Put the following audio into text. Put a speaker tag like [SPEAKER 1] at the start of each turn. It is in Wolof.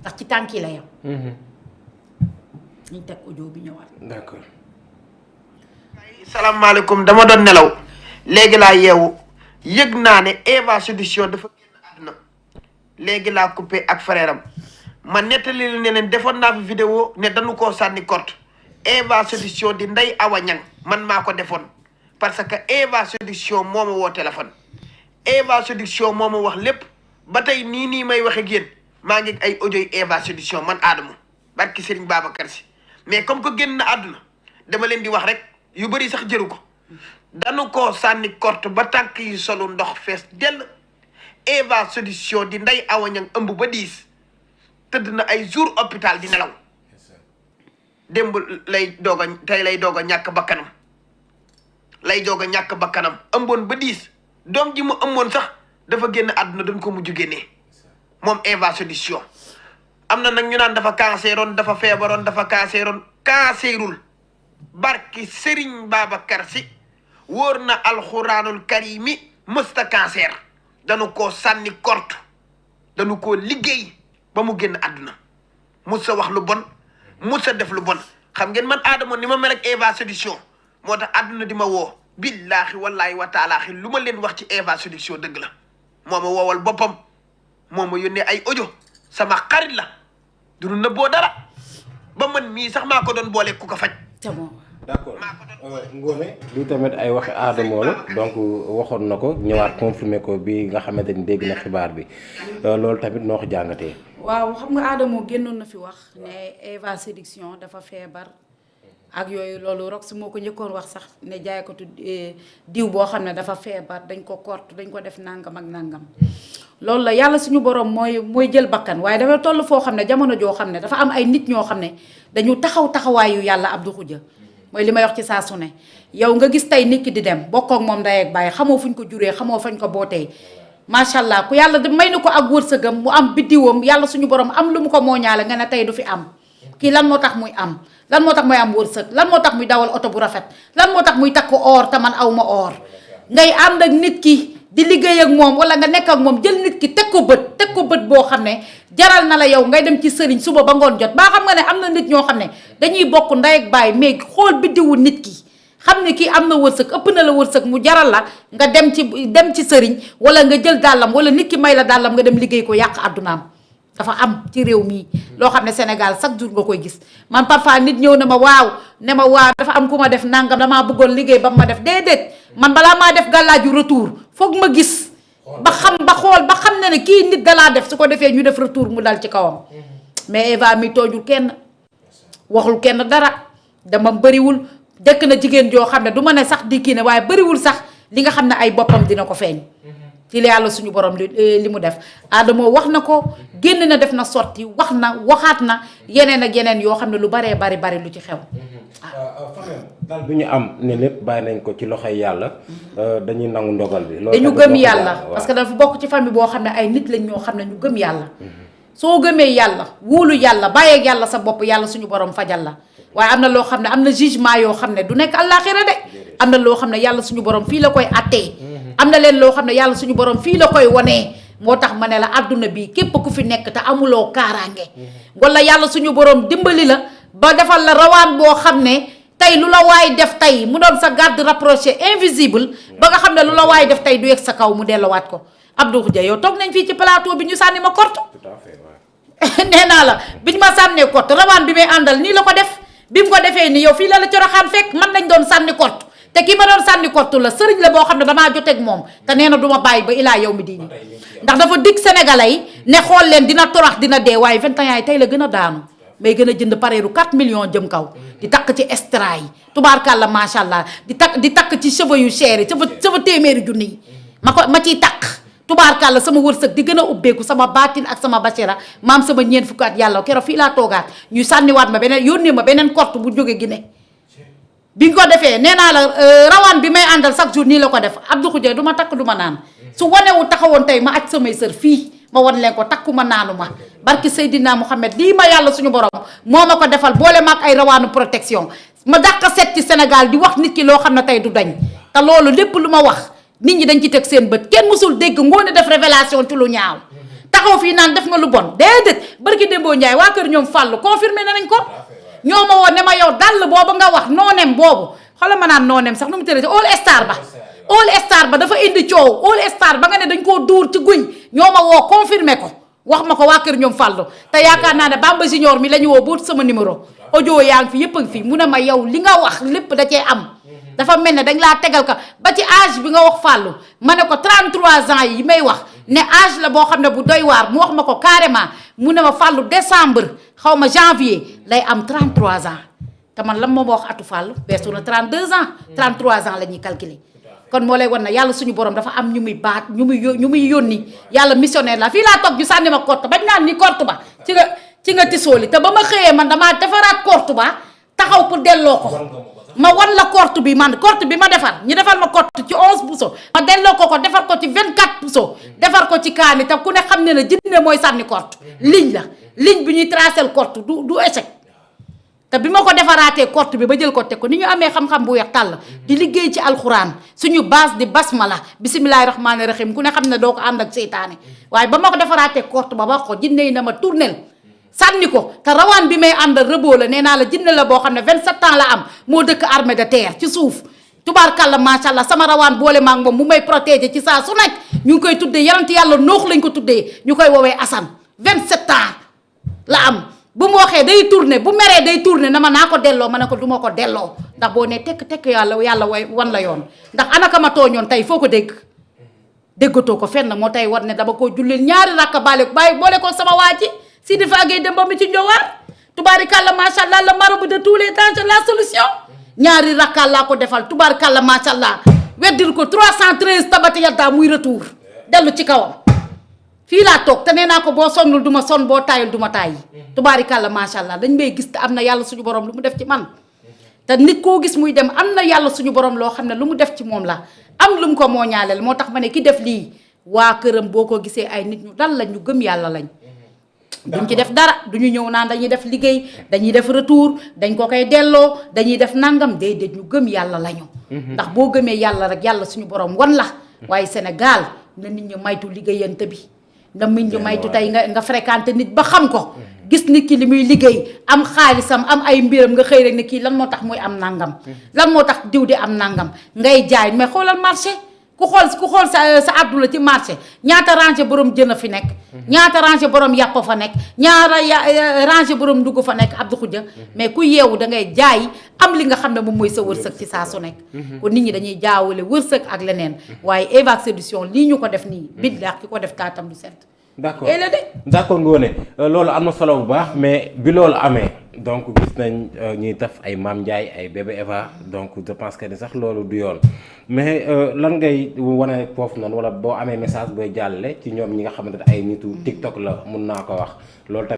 [SPEAKER 1] ndax ci tànk yi la yam. ñu teg audio bi ñëwaat.
[SPEAKER 2] d'accord.
[SPEAKER 3] salaamaaleykum dama doon nelaw léegi laa yeewu yëg naa ne Eva Solution dafa génn àdduna léegi laa coupé ak frère am ma nettali ne leen defoon naa fi vidéo ne dañu koo sànni korte Eva Solution di Ndeye Awa Niang man maa ko defoon parce que Eva Solution moo ma woo téléphone Eva Solution moo ma wax lépp ba tey nii may wax ak yéen maa ngi ay audio yi Eva Solution man Adamo barki Serigne Babacar Sy mais comme que génn na àdduna dama leen di wax rek yu bëri sax jëru ko dañu koo sànni korte ba tànk yi solu ndox fees dell Eva Solution di Ndeye Awa Niang ëmb ba 10 tëdd na ay jour hôpital di nelaw démb tey lay doog a ñàkk bakkanam ëmboon ba 10 doom ji mu ëmboon sax dafa génn àdduna dañ ko mujj génnee moom Eva Solution am na nag ñu naan dafa canceroon dafa feebaroon dafa cancerul barki Serigne Babacar Sy wóor na alxuraanul karimi mësta cancer dañu koo sànni korte dañu koo liggéey ba mu génn àdduna musa wax lu bon musa def lu bon xam ngeen man Adamo ni ma mel ak Eva Solution moo tax àdduna di ma woo billaahi wallaahi wa taalaahi lu ma leen wax ci Eva Solution dëgg la moo ma woowal boppam moo ma yónnee ay audio sama xarit la du nëbboo dara ba man mii sax maa ko doon boole ku ko faj.
[SPEAKER 2] d'accord Ngoné lii tamit ay waxi Adamo la donc waxoon na ko ñëwaat confirmer ko bi nga xamante ni dégg na xibaar bi loolu tamit noo ko jàngatee.
[SPEAKER 1] waaw xam nga Adamo génnoon na fi wax ne Eva Solution dafa feebar ak yooyu loolu rok su moo ko njëkkoon wax sax ne jaaykatu diw boo xam ne dafa feebar dañ ko korte dañ ko def nangam ak nangam loolu la yàlla suñu borom mooy jël bakkan waaye dafa toll foo xam ne jamono joo xam ne dafa am ay nit ñoo xam ne dañu taxawaayu yàlla Abdou Khoudia mooy li may wax ci saa su ne yow nga gis tey nit ki di dem bokk ak moom ndey ak baay xamoo fuñ ko juree xamoo fañ ko bootee macha allah ku yàlla may na ko ak wërsëgam mu am biddiwam yàlla suñu borom am lu mu ko mooñaale nga ne tey du fi am kii lan moo tax muy am lan moo tax muy am wërsëg lan moo tax muy dawal oto bu rafet lan moo tax muy takk or te man aw ma or ngay ànd ak nit ki di liggéey ak moom wala nga nekk ak moom jël nit ki teg ko bët boo xam ne jaral na la yow ngay dem ci sëriñ suba ba ngoon jot baa xam nga ne am na nit ñoo xam ne dañuy bokk ndey ak baay mais xool biddiwu nit ki xam ne kii am na wërsëg ëpp na la wërsëg mu jaral la nga dem ci sëriñ wala nga jël dàllam wala nit ki may la dàllam nga dem liggéey ko yàq àddunaam dafa am ci réew mii loo xam ne Sénégal chaque jour nga koy gis man parfois nit ñëw ne ma waaw dafa am ku ma def nangam damaa bëggoon liggéey ba ma def déedéet man balaa maa def gàllaaju retour foog ma gis ba xam ne kii nit dalaa def su ko defee ñu def retour mu dal ci kawam mais Eva mi toojul kenn waxul kenn dara dama bëriwul dëkk na jigéen joo xam ne du ma ne sax di kii ne waaye bëriwul sax li nga xam ne ay boppam dina ko feeñ ci la yàlla suñu borom li mu def Adamo wax na ko génn na def na sotti wax na waxaat na yeneen ak yeneen yoo xam ne lu baree bari lu ci xew
[SPEAKER 2] daal bu ñu am ne lépp bàyyi nañ ko ci loxoy yàlla dañuy nangu ndogal bi. loolu
[SPEAKER 1] dañu gëm yàlla parce que dafa bokk ci famille boo xam ne ay nit lañ ñoo xam ne ñu gëm yàlla. soo gëmee yàlla wóolu yàlla bàyyeeg yàlla sa bopp yàlla suñu borom fajal la waaye am na loo xam ne am na jugement yoo xam ne du nekk àllaaxira de am na loo xam ne yàlla suñu borom fii la koy attee. am na leen loo xam ne yàlla suñu borom fii la koy wonee moo tax ma ne la àdduna bi képp ku fi nekk te amuloo kaaraange wala yàlla suñu borom dimbali la ba defal la rawaan boo xam ne. tey lu la waay def tey mu doon sa garde rapproché invisible ba nga xam ne lu la waay def tey du yegg sa kaw mu delluwaat ko Abdou Khoudia yow toog nañ fii ci plateau bi ñu sànni ma korte nee naa la bi ñu ma sànnee korte rawaan bi may àndal nii la ko def bi mu ko defee nii yow fii la coroxaan fekk man lañ doon sànni korte te ki ma doon sànni korte la sëriñ la boo xam ne damaa joteeg moom te nee na du ma bàyyi ba ilaa yow mi diini ndax dafa dig sénégalais yi ne xool leen dina torax dina dee waaye 21 yi tey la gën a daanu may gën a jënd pareeru 4 millions jëm kaw di takk ci extra yi tubaarkàlla macha allah di takk ci cheveux yu cher yi cheveux téeméeri junni yi ma ciy takk tubaarkàlla sama wërsëg di gën a ubbeeku sama baatin ak sama bachira maam sama ñeent fukki at yàlla keroog fii laa toogaat ñu sànniwaat ma beneen yónnee ma beneen korte bu jóge Guinée bi nga ko defee nee naa la rawaan bi may àndal chaque jour nii la ko def Abdou Khoudia du ma takk du ma naan su wanewu taxawoon tey ma aj samay sër fii ma wan leen ko takkuma naanu ma barki Seydina Mouhamed lii ma yàlla suñu borom moo ma ko defal boole ma ak ay rawaanu protection ma dàq set ci Sénégal di wax nit ki loo xam ne tey du dañ te loolu lépp lu ma wax nit ñi dañ ci teg seen bët kenn mësul dégg Ngoné def révélation ci lu ñaaw taxaw fii naan def nga lu bon déedéet barki Dembo Ndiaye waa kër ñoom Fallou confirmé nañ ko ñoo ma woon ne ma yow dàll boobu nga wax noonem boobu xoolal ma naan noonem sax nu mu tëddee All Star ba All Star ba dafa indi coow All Star ba nga ne dañ koo dóor ci guy ñoo ma woo confirmé ko wax ma ko waa kër ñoom Fallou te yaakaar naa ne Bamba Junior mi la ñu woo bootu sama numéro audio yaa ngi fi yëpp a ngi fi mu ne ma yow li nga wax lépp da cee am dafa mel ne dañ laa tegal ka ba ci âge bi nga wax Fallou ma ne ko 33 ans yi may wax ne âge la boo xam ne bu doy waar mu wax ma ko carrément mu ne ma Fallou décembre xaw ma janvier lay am 33 ans te man lan moo ma wax atu Fallou beesu na 32 ans 33 ans la ñuy calculer kon moo lay wan ne yàlla suñu borom dafa am ñu muy baat ñu muy yónni yàlla missionnaire la fii laa toog ju sànni ma korte bañ naan ni korte ba ci nga tisooli te ba ma xëyee man damaa defaraat korte ba taxaw pour delloo ko ma wan la korte bi man korte bi ma defar ñu defal ma korte ci 11 puso ma delloo ko defar ko ci 24 puso defar ko ci kaani te ku ne xam ne na jinne mooy sànni korte ligne la ligne bi ñuy tracel korte du échec te bi ma ko defaraatee korte bi ba jël ko teg ko ni ñu amee xam-xam bu weex tàll di liggéey ci alxuraan suñu base di basmala bisimilahi rahmaani rahim ku ne xam ne doo ko ànd ak seytaane waaye ba ma ko defaraatee korte ba wax ko jinne yi na ma tournel sànni ko te rawaan bi may àndal rëboo la nee naa la jinne la boo xam ne 27 ans la am moo dëkk armée de terre ci suuf tubaarkàlla macha allah sama rawaan boole maag moom mu may protéger ci saa su nekk ñu ngi koy tuddee yonent yàlla noox lañ ko tuddee ñu koy woowee Assane 27 ans la am bu mu waxee day tourné bu meree day tourné na ma naa ko delloo ma ne ko du ma ko delloo ndax boo ne tekk yàlla way wan la yoon ndax anaka ma tooñoon tey foo ko dégg déggatoo ko fenn moo tey war ne dama koo jullil ñaari rakka bàyyi boole ko sama waa ji si dafa agee dem ba mu ci njowaar tubaarikàlla macha allah le marabout de tous les temps la solution ñaari rakka laa ko defal tubaarikàlla macha allah weddil ko 313 tabati yalta muy retour dellu ci kawam fii laa toog te nee naa ko boo sonnul du ma sonn boo taayul du ma tàyyi tubaarikàlla macha allah dañ may gis te am na yàlla suñu borom lu mu def ci man te nit koo gis muy dem am na yàlla suñu borom loo xam ne lu mu def ci moom la am lu mu ko moo ñaaleel moo tax ma ne ki def lii waa këram boo ko gisee ay nit ñu dal lañ ñu gëm yàlla lañ duñ ci def dara duñu ñëw naan dañuy def liggéey dañuy def retour dañ ko koy delloo dañuy def nangam déedéet ñu gëm yàlla lañu ndax boo gëmee yàlla rek yàlla suñu borom wan la waaye Sénégal na nit ñi maytu liggéeyante bi na nit ñi maytu tey nga fréquenté nit ba xam ko gis nit ki li muy liggéey am xaalisam am ay mbiram nga xëy rek ne kii lan moo tax muy am nangam lan moo tax diw di am nangam ngay jaay mais xoolal marché ku xool sa àdduna ci marché ñaata rangé borom jën a fi nekk ñaata rangé borom yàpp fa nekk ñaata rangé borom ndugg fa nekk Abdou Khoudia mais ku yeewu da ngay jaay am li nga xam ne moom mooy sa wërsëg ci saa su nekk kon nit ñi dañuy jaawale wërsëg ak leneen waaye Eva Séduction lii ñu ko def nii bidlaax ki ko def taatam du set
[SPEAKER 2] d'accord d'accord Ngoné loolu am na solo bu baax mais bi loolu amee donc gis nañ ñuy def ay Mame Ndiaye ay bébé Eva donc je pense que ni sax loolu du yoon mais lan ngay wane foofu noonu wala boo amee message booy jàllale ci ñoom ñi nga xamante ne ay nitu TikTok la mun naa ko wax loolu tamit